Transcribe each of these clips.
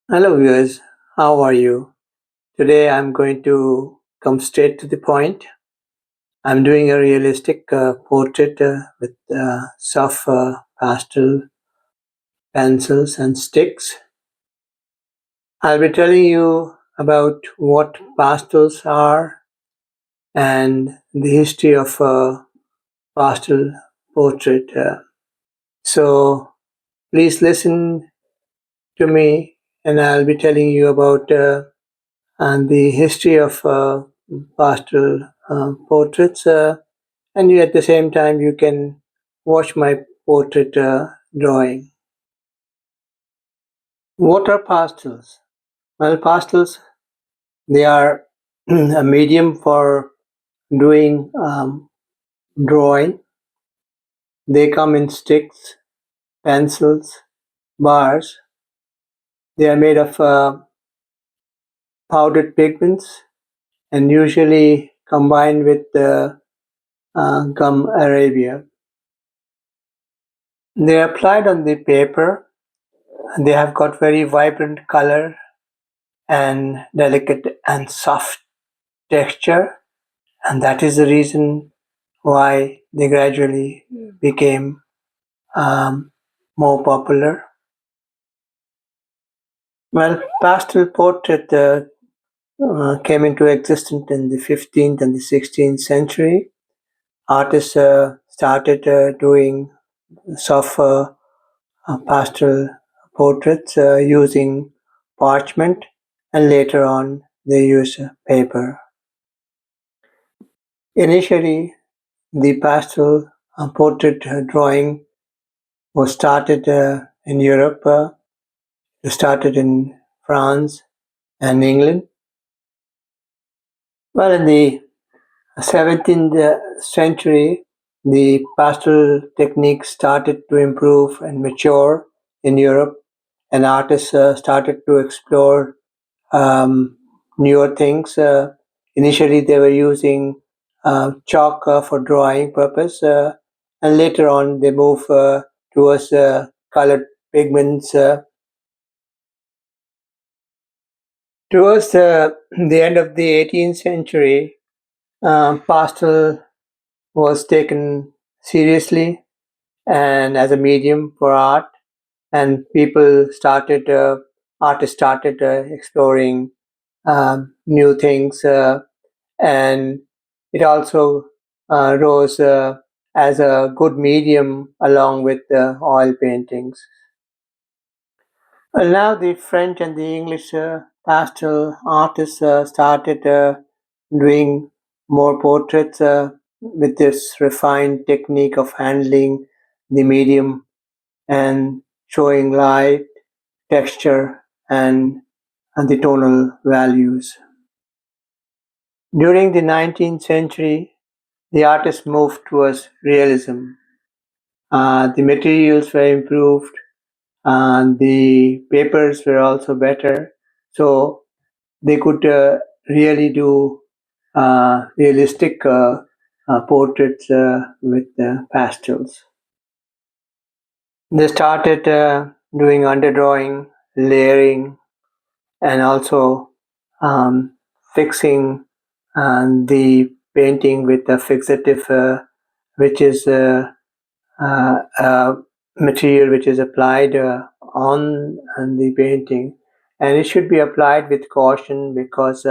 Hello viewers, how are you? Today I'm going to come straight to the point. I'm doing a realistic portrait with soft pastel pencils and sticks. I'll be telling you about what pastels are and the history of pastel portrait. So please listen to me and I'll be telling you about and the history of pastel portraits. And you, at the same time, you can watch my portrait drawing. What are pastels? Well, pastels, they are a medium for doing drawing. They come in sticks, pencils, bars. They are made of powdered pigments and usually combined with gum arabia. They are applied on the paper. They have got very vibrant color and delicate and soft texture, and that is the reason why they gradually became um, more popular. Well, pastel portrait came into existence in the 15th and the 16th century. Artists started doing soft pastel portraits using parchment, and later on they use paper. Initially, the pastel portrait drawing was started in Europe, started in France and England. Well, in the 17th century, the pastel technique started to improve and mature in Europe, and artists started to explore um, newer things. Initially, they were using chalk for drawing purpose, and later on, they moved towards colored pigments. Towards the end of the 18th century, pastel was taken seriously and as a medium for art, and artists started exploring new things, and it also rose as a good medium along with oil paintings. Well, now the French and the English pastel artists started doing more portraits with this refined technique of handling the medium and showing light, texture, and the tonal values. During the 19th century, the artists moved towards realism. The materials were improved, and the papers were also better, so they could really do realistic portraits with pastels. They started doing underdrawing, layering, and also um, fixing the painting with a fixative, which is a material which is applied on the painting, and it should be applied with caution because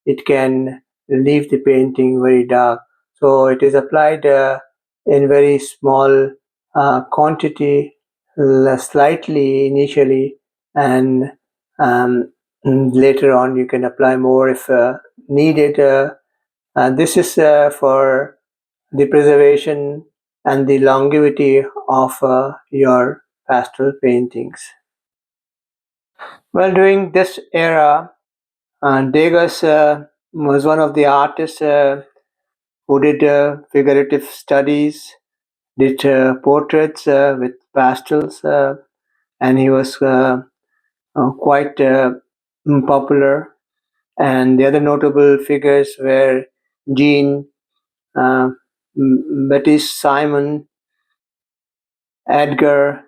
it can leave the painting very dark. So it is applied in very small quantity, slightly initially, and later on you can apply more if needed. This is for the preservation and the longevity of your pastel paintings. Well, during this era, Degas was one of the artists who did figurative studies, did portraits with pastels, and he was quite popular. And the other notable figures were Jean Baptiste Simon, Edgar,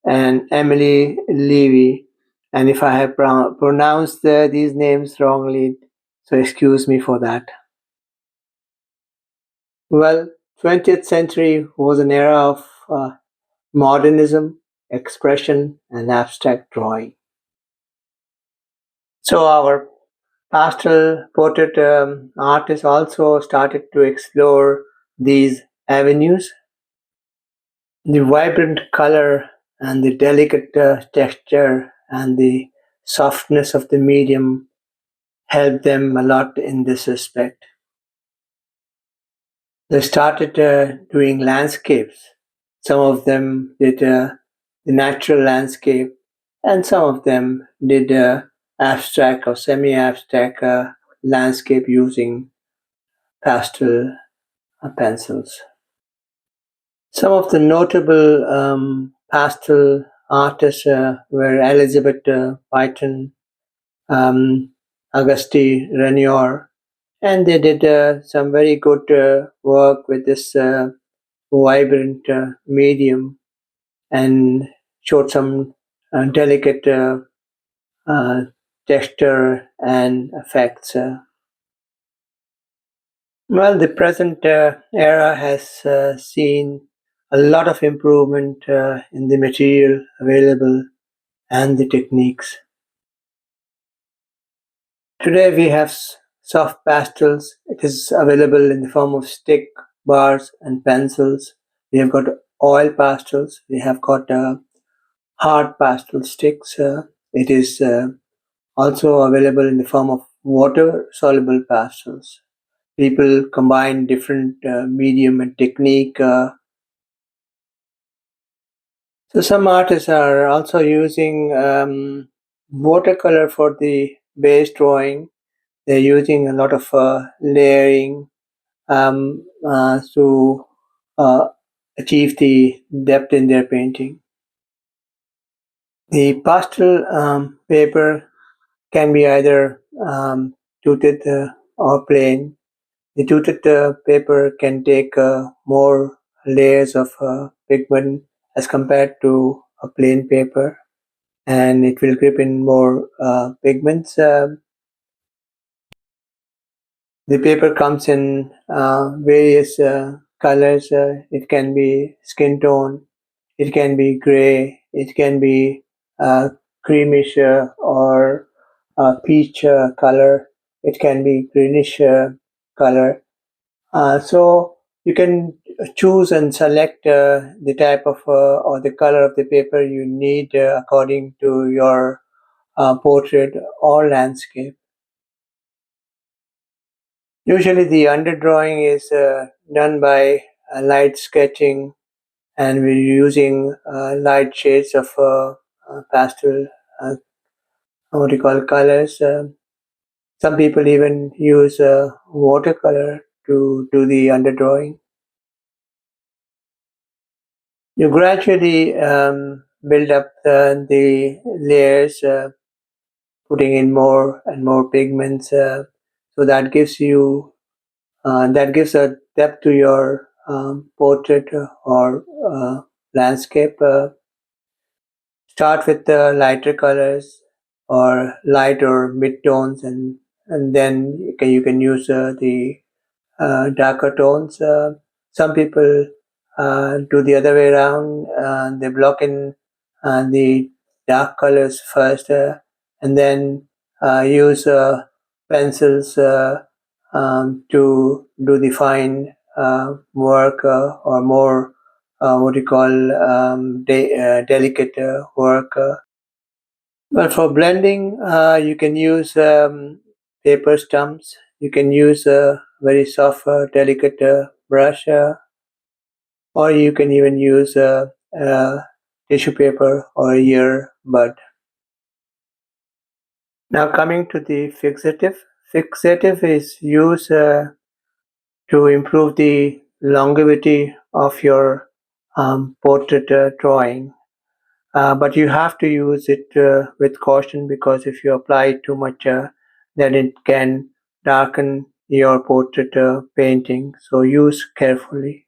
and Emily Levy. And if I have pronounced these names wrongly, so excuse me for that. Well, 20th century was an era of modernism, expression, and abstract drawing. So our pastel portrait artists also started to explore these avenues. The vibrant color and the delicate texture and the softness of the medium helped them a lot in this respect. They started doing landscapes. Some of them did the natural landscape, and some of them did abstract or semi abstract landscape using pastel pencils. Some of the notable pastel artists were Elizabeth Python, um, Auguste Renoir, and they did some very good work with this vibrant medium and showed some delicate uh, texture and effects. Well, the present era has seen a lot of improvement in the material available and the techniques. Today we have soft pastels. It is available in the form of stick, bars, and pencils. We have got oil pastels. We have got hard pastel sticks. It is also available in the form of water soluble pastels. People combine different medium and technique. So some artists are also using watercolor for the base drawing. They're using a lot of layering to uh, achieve the depth in their painting. The pastel paper can be either tooted or plain. The tooted paper can take more layers of pigment as compared to a plain paper, and it will grip in more pigments. The paper comes in various colors. It can be skin tone, it can be gray, it can be creamish or peach color, it can be greenish color. So you can choose and select the type of or the color of the paper you need according to your portrait or landscape. Usually the underdrawing is done by light sketching, and we're using light shades of pastel, uh, what you call colors. Some people even use watercolor to do the underdrawing. You gradually build up the layers, putting in more and more pigments. So that gives a depth to your portrait or landscape. Start with the lighter colors or light or mid tones, and then you can use the darker tones. Some people do the other way around. They block in the dark colors first, and then use pencils to do the fine work or more what you call delicate work. Well, for blending, you can use paper stumps. You can use a very soft, delicate brush, or you can even use tissue paper or earbud. Now, coming to the fixative. Fixative is used to improve the longevity of your portrait drawing. But you have to use it with caution, because if you apply it too much, then it can darken your portrait painting. So use carefully.